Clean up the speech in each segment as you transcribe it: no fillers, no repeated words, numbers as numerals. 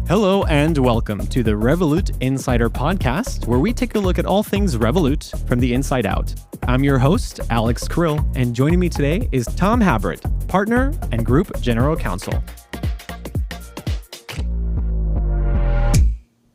Hello and welcome to the Revolut Insider Podcast, where we take a look at all things Revolut from the inside out. I'm your host, Alex Carril, and joining me today is Tom Hambrett, partner and group general counsel.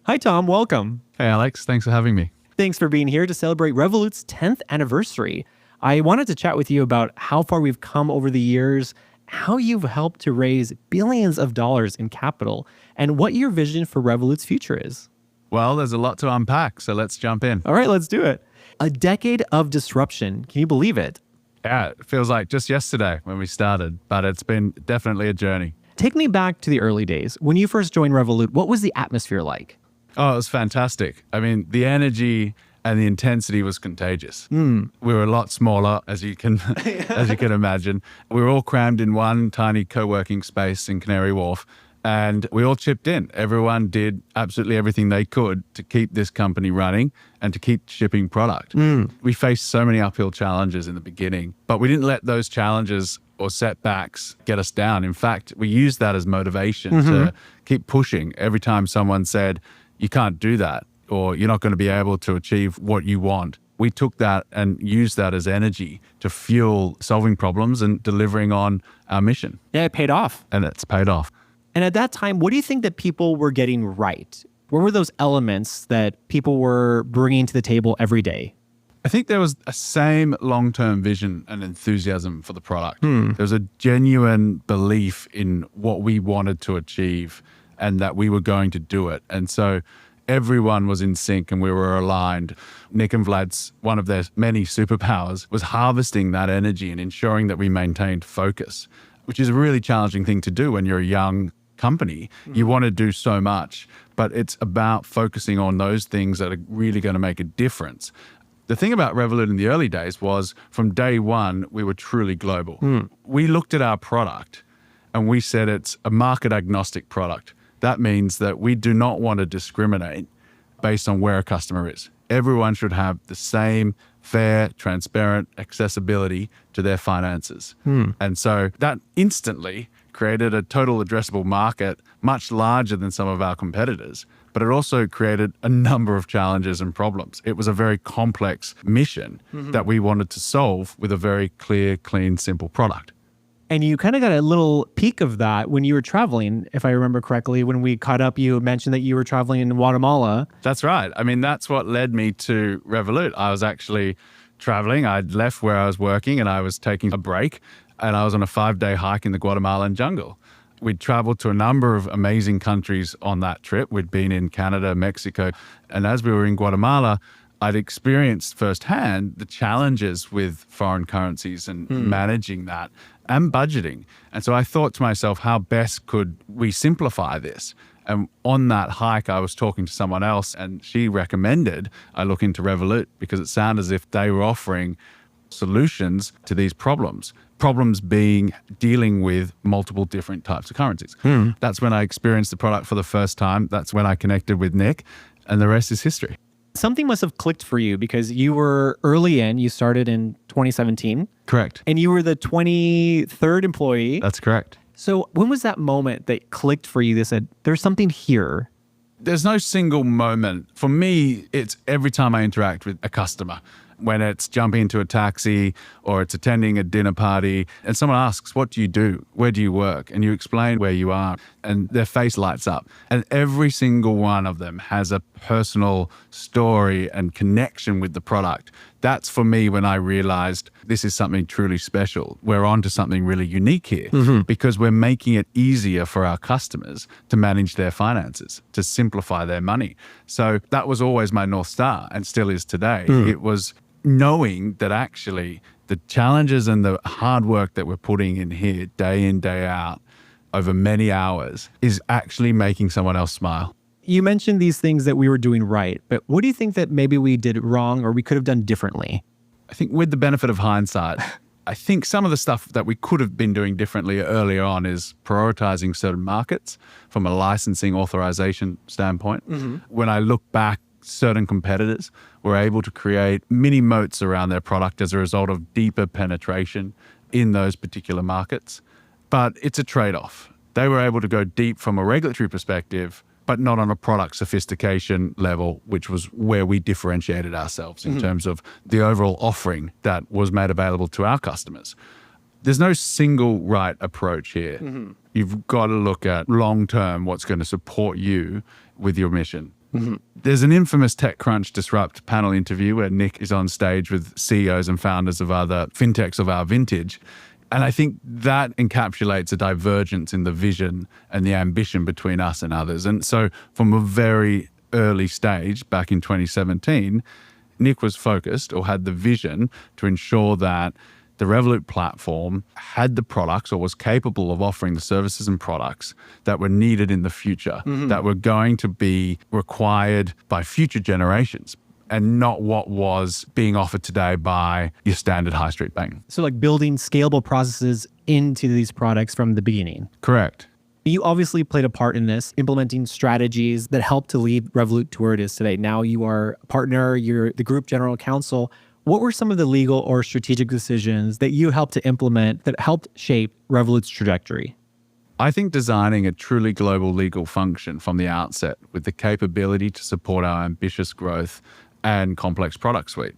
Hi, Tom. Welcome. Hey, Alex. Thanks for having me. Thanks for being here to celebrate Revolut's 10th anniversary. I wanted to chat with you about how far we've come over the years, how you've helped to raise billions of dollars in capital, and what your vision for Revolut's future is. Well, there's a lot to unpack, so let's jump in. All right, let's do it. A decade of disruption. Can you believe it? Yeah, it feels like just yesterday when we started, but it's been definitely a journey. Take me back to the early days. When you first joined Revolut, what was the atmosphere like? Oh, it was fantastic. I mean, the energy and the intensity was contagious. We were a lot smaller, as you can imagine. We were all crammed in one tiny co-working space in Canary Wharf, and we all chipped in. Everyone did absolutely everything they could to keep this company running and to keep shipping product. We faced so many uphill challenges in the beginning, but we didn't let those challenges or setbacks get us down. In fact, we used that as motivation to keep pushing. Every time someone said, "You can't do that," or "You're not going to be able to achieve what you want," we took that and used that as energy to fuel solving problems and delivering on our mission. Yeah, it paid off. And it's paid off. And at that time, what do you think that people were getting right? What were those elements that people were bringing to the table every day? I think there was a same long-term vision and enthusiasm for the product. There was a genuine belief in what we wanted to achieve and that we were going to do it. And so everyone was in sync and we were aligned. Nik and Vlad's, one of their many superpowers, was harvesting that energy and ensuring that we maintained focus, which is a really challenging thing to do when you're a young company. You want to do so much, but it's about focusing on those things that are really going to make a difference. The thing about Revolut in the early days was from day one, we were truly global. We looked at our product and we said it's a market agnostic product. That means that we do not want to discriminate based on where a customer is. Everyone should have the same fair, transparent accessibility to their finances. And so that instantly created a total addressable market much larger than some of our competitors, but it also created a number of challenges and problems. It was a very complex mission that we wanted to solve with a very clear, clean, simple product. And you kind of got a little peek of that when you were traveling, if I remember correctly. When we caught up, you mentioned that you were traveling in Guatemala. That's right. I mean, that's what led me to Revolut. I was actually traveling. I'd left where I was working and I was taking a break, and I was on a 5-day hike in the Guatemalan jungle. We'd traveled to a number of amazing countries on that trip. We'd been in Canada, Mexico, and as we were in Guatemala, I'd experienced firsthand the challenges with foreign currencies and managing that and budgeting. And so I thought to myself, how best could we simplify this? And on that hike, I was talking to someone else and she recommended I look into Revolut because it sounded as if they were offering solutions to these problems. Problems being dealing with multiple different types of currencies. That's when I experienced the product for the first time. That's when I connected with Nik, and the rest is history. Something must have clicked for you because you were early in. You started in 2017. Correct. And you were the 23rd employee. That's correct. So when was that moment that clicked for you that said, there's something here? There's no single moment. For me, it's every time I interact with a customer. When it's jumping into a taxi or it's attending a dinner party and someone asks, "What do you do? Where do you work?" And you explain where you are and their face lights up. And every single one of them has a personal story and connection with the product. That's for me when I realized this is something truly special. We're onto something really unique here because we're making it easier for our customers to manage their finances, to simplify their money. So that was always my North Star and still is today. It was knowing that actually the challenges and the hard work that we're putting in here day in, day out over many hours is actually making someone else smile. You mentioned these things that we were doing right, but what do you think that maybe we did wrong or we could have done differently? I think with the benefit of hindsight, I think some of the stuff that we could have been doing differently earlier on is prioritizing certain markets from a licensing authorization standpoint. When I look back, certain competitors were able to create mini moats around their product as a result of deeper penetration in those particular markets. But it's a trade-off. They were able to go deep from a regulatory perspective but not on a product sophistication level, which was where we differentiated ourselves in terms of the overall offering that was made available to our customers. There's no single right approach here. You've got to look at long-term what's going to support you with your mission. There's an infamous TechCrunch Disrupt panel interview where Nik is on stage with CEOs and founders of other fintechs of our vintage. And I think that encapsulates a divergence in the vision and the ambition between us and others. And so from a very early stage back in 2017, Nik was focused or had the vision to ensure that the Revolut platform had the products or was capable of offering the services and products that were needed in the future, that were going to be required by future generations, and not what was being offered today by your standard high street bank. So like building scalable processes into these products from the beginning. Correct. You obviously played a part in this, implementing strategies that helped to lead Revolut to where it is today. Now you are a partner, you're the group general counsel. What were some of the legal or strategic decisions that you helped to implement that helped shape Revolut's trajectory? I think designing a truly global legal function from the outset with the capability to support our ambitious growth and complex product suite.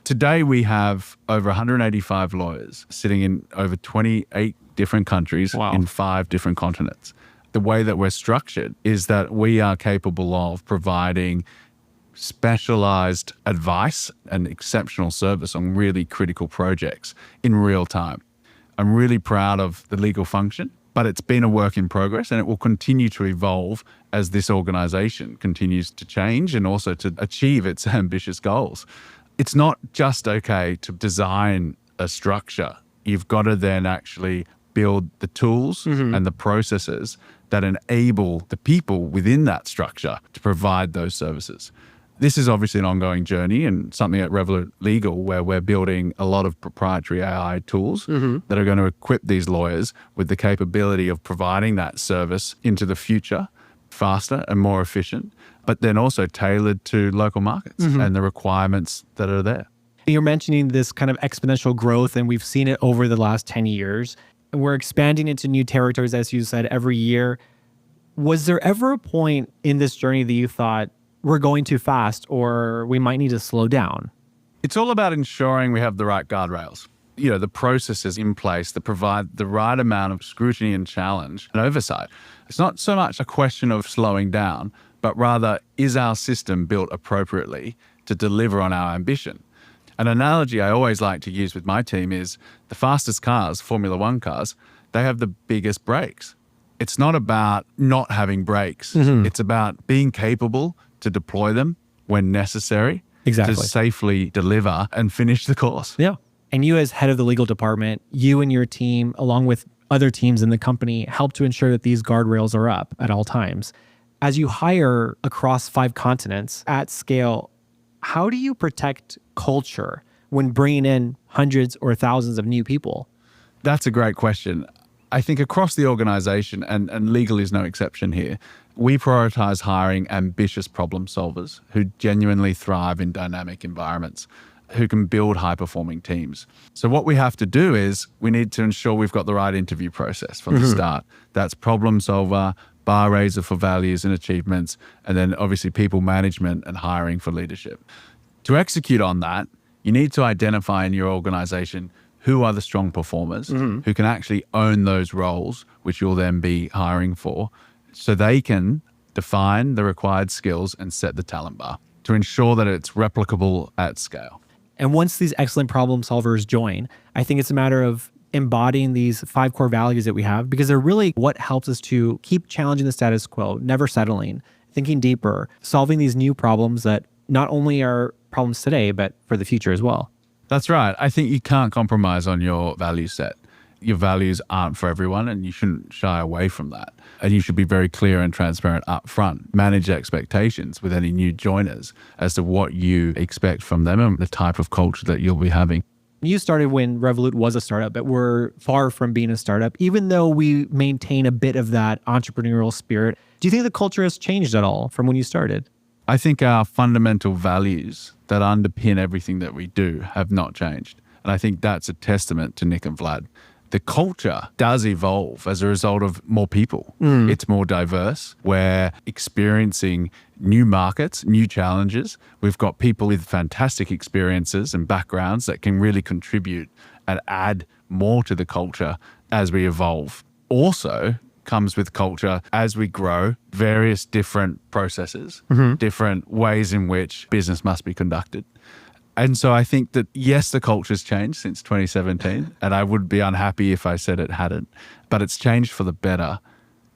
Today, we have over 185 lawyers sitting in over 28 different countries in 5 different continents. The way that we're structured is that we are capable of providing specialized advice and exceptional service on really critical projects in real time. I'm really proud of the legal function, but it's been a work in progress and it will continue to evolve as this organization continues to change and also to achieve its ambitious goals. It's not just okay to design a structure. You've got to then actually build the tools and the processes that enable the people within that structure to provide those services. This is obviously an ongoing journey and something at Revolut Legal where we're building a lot of proprietary AI tools that are going to equip these lawyers with the capability of providing that service into the future faster and more efficient, but then also tailored to local markets and the requirements that are there. You're mentioning this kind of exponential growth, and we've seen it over the last 10 years. And we're expanding into new territories, as you said, every year. Was there ever a point in this journey that you thought, we're going too fast or we might need to slow down? It's all about ensuring we have the right guardrails. You know, the processes in place that provide the right amount of scrutiny and challenge and oversight. It's not so much a question of slowing down, but rather, is our system built appropriately to deliver on our ambition? An analogy I always like to use with my team is the fastest cars, Formula One cars, they have the biggest brakes. It's not about not having brakes. It's about being capable to deploy them when necessary to safely deliver and finish the course. Yeah. And you as head of the legal department, you and your team, along with other teams in the company, help to ensure that these guardrails are up at all times. As you hire across 5 continents at scale, how do you protect culture when bringing in hundreds or thousands of new people? That's a great question. I think across the organization, and legal is no exception here, we prioritize hiring ambitious problem solvers who genuinely thrive in dynamic environments, who can build high-performing teams. So what we have to do is we need to ensure we've got the right interview process from the start. That's problem solver, bar raiser for values and achievements, and then obviously people management and hiring for leadership. To execute on that, you need to identify in your organization who are the strong performers who can actually own those roles, which you'll then be hiring for, so they can define the required skills and set the talent bar to ensure that it's replicable at scale. And once these excellent problem solvers join, I think it's a matter of embodying these 5 core values that we have, because they're really what helps us to keep challenging the status quo, never settling, thinking deeper, solving these new problems that not only are problems today, but for the future as well. That's right. I think you can't compromise on your value set. Your values aren't for everyone, and you shouldn't shy away from that. And you should be very clear and transparent up front. Manage expectations with any new joiners as to what you expect from them and the type of culture that you'll be having. You started when Revolut was a startup, but we're far from being a startup, even though we maintain a bit of that entrepreneurial spirit. Do you think the culture has changed at all from when you started? I think our fundamental values that underpin everything that we do have not changed. And I think that's a testament to Nik and Vlad. The culture does evolve as a result of more people. It's more diverse. We're experiencing new markets, new challenges. We've got people with fantastic experiences and backgrounds that can really contribute and add more to the culture as we evolve. Also comes with culture as we grow, various different processes, different ways in which business must be conducted. And so I think that, yes, the culture's changed since 2017, and I would be unhappy if I said it hadn't, but it's changed for the better.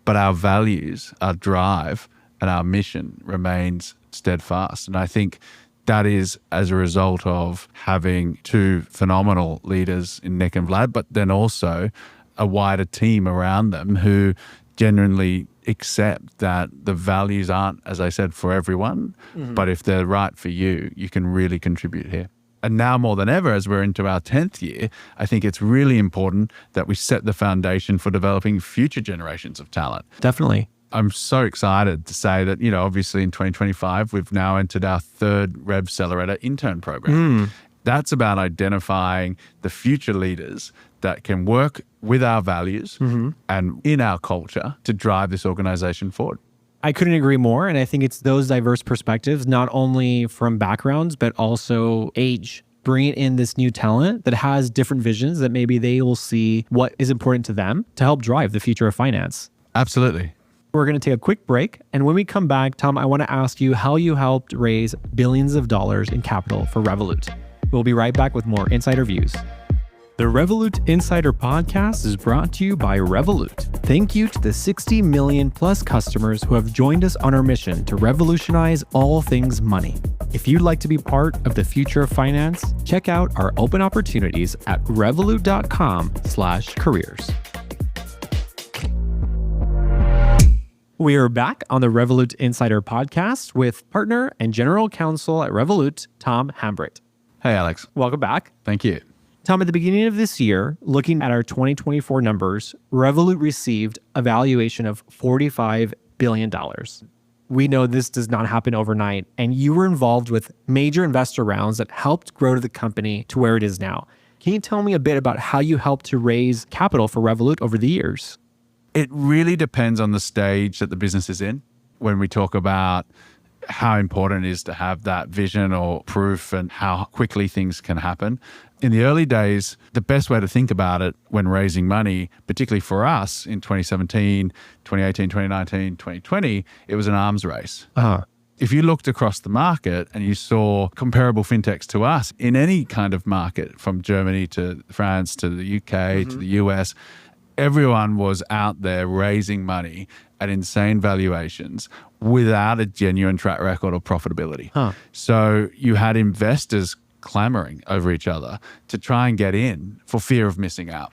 But our values, our drive, and our mission remains steadfast. And I think that is as a result of having two phenomenal leaders in Nik and Vlad, but then also a wider team around them who genuinely accept that the values aren't, as I said, for everyone, but if they're right for you, you can really contribute here. And now more than ever, as we're into our 10th year, I think it's really important that we set the foundation for developing future generations of talent. Definitely. I'm so excited to say that, obviously in 2025, we've now entered our third RevCelerator intern program. That's about identifying the future leaders that can work with our values and in our culture to drive this organization forward. I couldn't agree more. And I think it's those diverse perspectives, not only from backgrounds, but also age. Bringing in this new talent that has different visions that maybe they will see what is important to them to help drive the future of finance. Absolutely. We're going to take a quick break. And when we come back, Tom, I want to ask you how you helped raise billions of dollars in capital for Revolut. We'll be right back with more Insider Views. The Revolut Insider Podcast is brought to you by Revolut. Thank you to the 60 million plus customers who have joined us on our mission to revolutionize all things money. If you'd like to be part of the future of finance, check out our open opportunities at revolut.com/careers. We are back on the Revolut Insider Podcast with partner and General Counsel at Revolut, Tom Hambrett. Hey, Alex. Welcome back. Thank you. Tom, at the beginning of this year, looking at our 2024 numbers, Revolut received a valuation of $45 billion. We know this does not happen overnight, and you were involved with major investor rounds that helped grow the company to where it is now. Can you tell me a bit about how you helped to raise capital for Revolut over the years? It really depends on the stage that the business is in. When we talk about how important it is to have that vision or proof and how quickly things can happen. In the early days, the best way to think about it when raising money, particularly for us in 2017, 2018, 2019, 2020, it was an arms race. If you looked across the market and you saw comparable fintechs to us in any kind of market, from Germany to France to the UK to the US, everyone was out there raising money at insane valuations without a genuine track record of profitability. So you had investors clamoring over each other to try and get in for fear of missing out.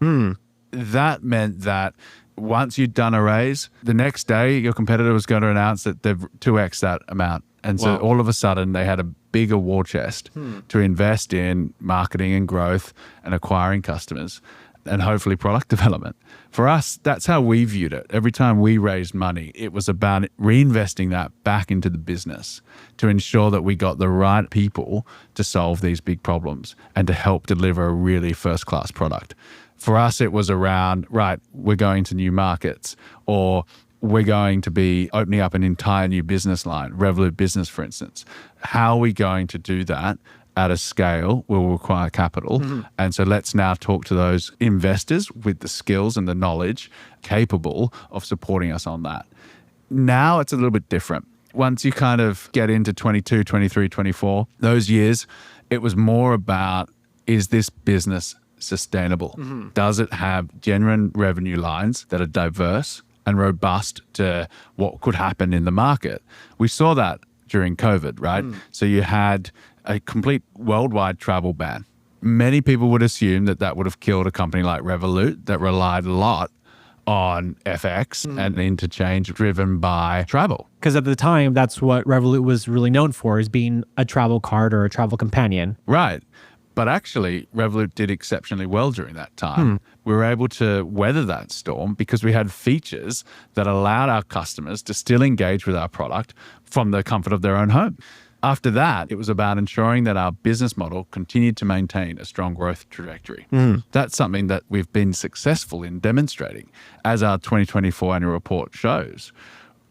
That meant that once you'd done a raise, the next day your competitor was going to announce that they've 2x that amount. And so all of a sudden they had a bigger war chest to invest in marketing and growth and acquiring customers and hopefully product development. For us, that's how we viewed it. Every time we raised money, it was about reinvesting that back into the business to ensure that we got the right people to solve these big problems and to help deliver a really first-class product. For us, it was around, right, we're going to new markets, or we're going to be opening up an entire new business line, Revolut Business, for instance. How are we going to do that at a scale will require capital. And so let's now talk to those investors with the skills and the knowledge capable of supporting us on that. Now it's a little bit different. Once you kind of get into 22, 23, 24, those years, it was more about, is this business sustainable? Does it have genuine revenue lines that are diverse and robust to what could happen in the market? We saw that during COVID, right? So you had a complete worldwide travel ban. Many people would assume that that would have killed a company like Revolut that relied a lot on FX and interchange driven by travel. Because at the time, that's what Revolut was really known for, is being a travel card or a travel companion. Right. But actually, Revolut did exceptionally well during that time. We were able to weather that storm because we had features that allowed our customers to still engage with our product from the comfort of their own home. After that, it was about ensuring that our business model continued to maintain a strong growth trajectory. That's something that we've been successful in demonstrating. As our 2024 annual report shows,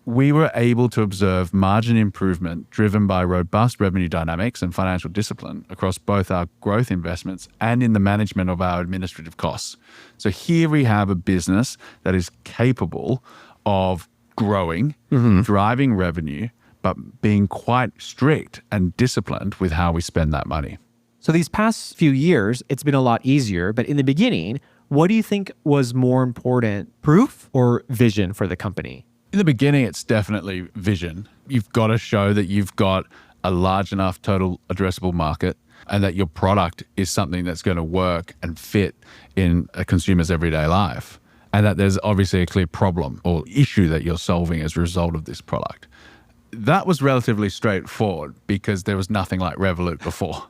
we were able to observe margin improvement driven by robust revenue dynamics and financial discipline across both our growth investments and in the management of our administrative costs. So here we have a business that is capable of growing, driving revenue, but being quite strict and disciplined with how we spend that money. So these past few years, it's been a lot easier. But in the beginning, what do you think was more important, proof or vision for the company? In the beginning, it's definitely vision. You've got to show that you've got a large enough total addressable market and that your product is something that's going to work and fit in a consumer's everyday life. And that there's obviously a clear problem or issue that you're solving as a result of this product. That was relatively straightforward because there was nothing like Revolut before.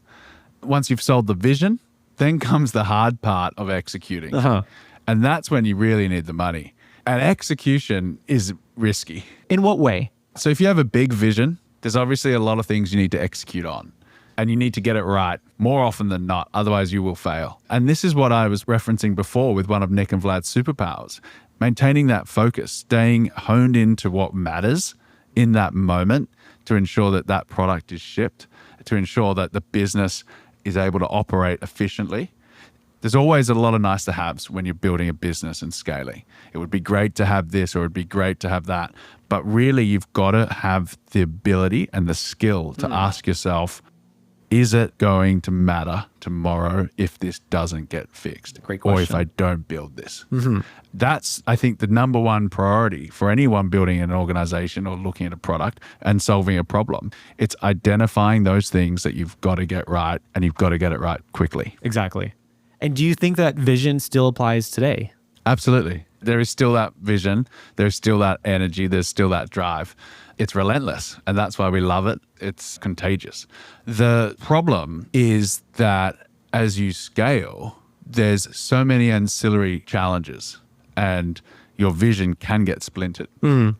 Once you've sold the vision, then comes the hard part of executing. And that's when you really need the money. And execution is risky. In what way? So if you have a big vision, there's obviously a lot of things you need to execute on. And you need to get it right more often than not, otherwise you will fail. And this is what I was referencing before with one of Nik and Vlad's superpowers. Maintaining that focus, staying honed into what matters in that moment to ensure that that product is shipped, to ensure that the business is able to operate efficiently. There's always a lot of nice to haves when you're building a business and scaling. It would be great to have this or it would be great to have that. But really, you've got to have the ability and the skill to ask yourself, is it going to matter tomorrow if this doesn't get fixed? Great question. Or if I don't build this? That's, I think, the number one priority for anyone building an organization or looking at a product and solving a problem. It's identifying those things that you've got to get right, and you've got to get it right quickly. Exactly. And do you think that vision still applies today? Absolutely. There is still that vision. There's still that energy. There's still that drive. It's relentless, and that's why we love it. It's contagious. The problem is that as you scale, there's so many ancillary challenges, and your vision can get splintered.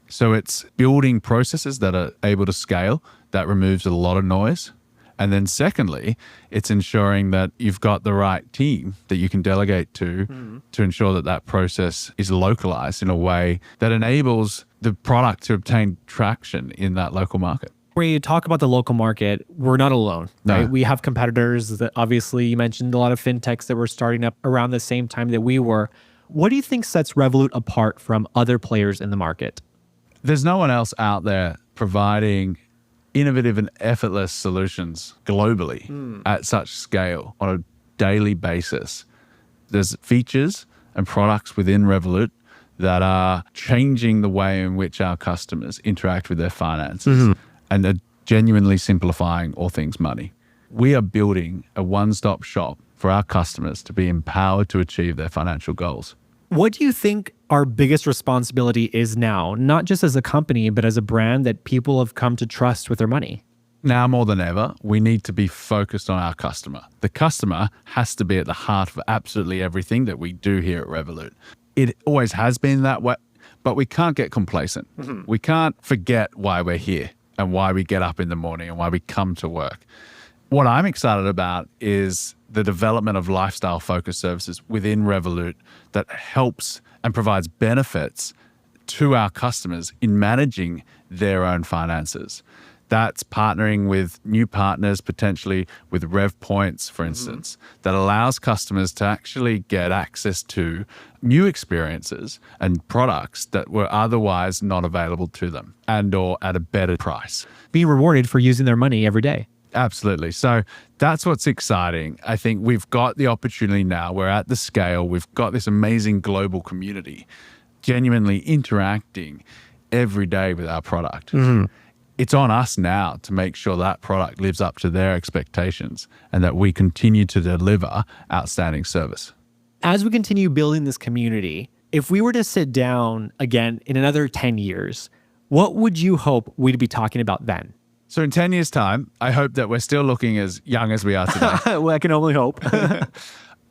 So it's building processes that are able to scale. That removes a lot of noise. And then secondly, it's ensuring that you've got the right team that you can delegate to ensure that that process is localized in a way that enables the product to obtain traction in that local market. When you talk about the local market, we're not alone, right? No. We have competitors that obviously you mentioned a lot of fintechs that were starting up around the same time that we were. What do you think sets Revolut apart from other players in the market? There's no one else out there providing innovative and effortless solutions globally at such scale on a daily basis. There's features and products within Revolut that are changing the way in which our customers interact with their finances and are genuinely simplifying all things money. We are building a one-stop shop for our customers to be empowered to achieve their financial goals. What do you think our biggest responsibility is now, not just as a company, but as a brand that people have come to trust with their money? Now more than ever, we need to be focused on our customer. The customer has to be at the heart of absolutely everything that we do here at Revolut. It always has been that way, but we can't get complacent. We can't forget why we're here and why we get up in the morning and why we come to work. What I'm excited about is the development of lifestyle-focused services within Revolut that helps and provides benefits to our customers in managing their own finances. That's partnering with new partners, potentially with Rev Points, for instance, that allows customers to actually get access to new experiences and products that were otherwise not available to them and or at a better price. Being rewarded for using their money every day. Absolutely. So that's what's exciting. I think we've got the opportunity now. We're at the scale. We've got this amazing global community genuinely interacting every day with our product. It's on us now to make sure that product lives up to their expectations and that we continue to deliver outstanding service. As we continue building this community, if we were to sit down again in another 10 years, what would you hope we'd be talking about then? So in 10 years' time, I hope that we're still looking as young as we are today. Well, I can only hope.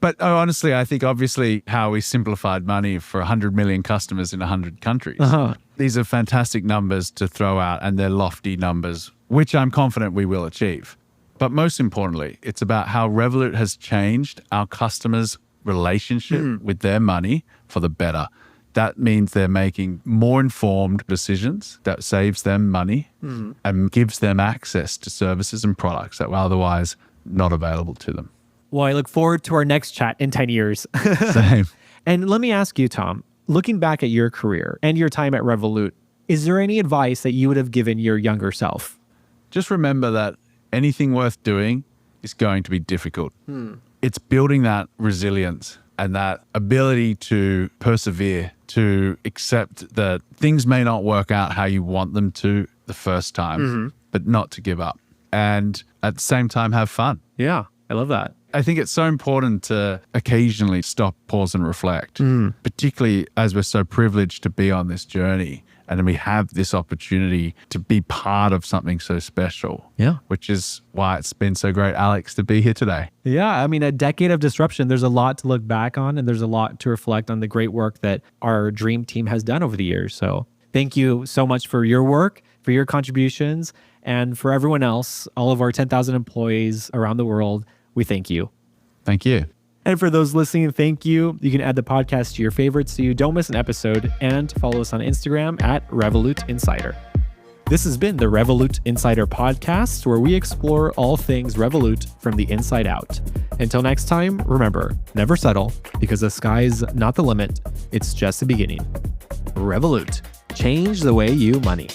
But honestly, I think obviously how we simplified money for 100 million customers in 100 countries. These are fantastic numbers to throw out, and they're lofty numbers, which I'm confident we will achieve. But most importantly, it's about how Revolut has changed our customers' relationship with their money for the better. That means they're making more informed decisions that saves them money and gives them access to services and products that were otherwise not available to them. Well, I look forward to our next chat in 10 years. Same. And let me ask you, Tom, looking back at your career and your time at Revolut, is there any advice that you would have given your younger self? Just remember that anything worth doing is going to be difficult. It's building that resilience and that ability to persevere, to accept that things may not work out how you want them to the first time, but not to give up. And at the same time, have fun. Yeah, I love that. I think it's so important to occasionally stop, pause, and reflect, particularly as we're so privileged to be on this journey. And then we have this opportunity to be part of something so special. Yeah. Which is why it's been so great, Alex, to be here today. Yeah. I mean, a decade of disruption, there's a lot to look back on, and there's a lot to reflect on the great work that our dream team has done over the years. So thank you so much for your work, for your contributions, and for everyone else, all of our 10,000 employees around the world. We thank you. Thank you. And for those listening, thank you. You can add the podcast to your favorites so you don't miss an episode, and follow us on Instagram at Revolut Insider. This has been the Revolut Insider Podcast, where we explore all things Revolut from the inside out. Until next time, remember, never settle, because the sky's not the limit. It's just the beginning. Revolut. Change the way you money.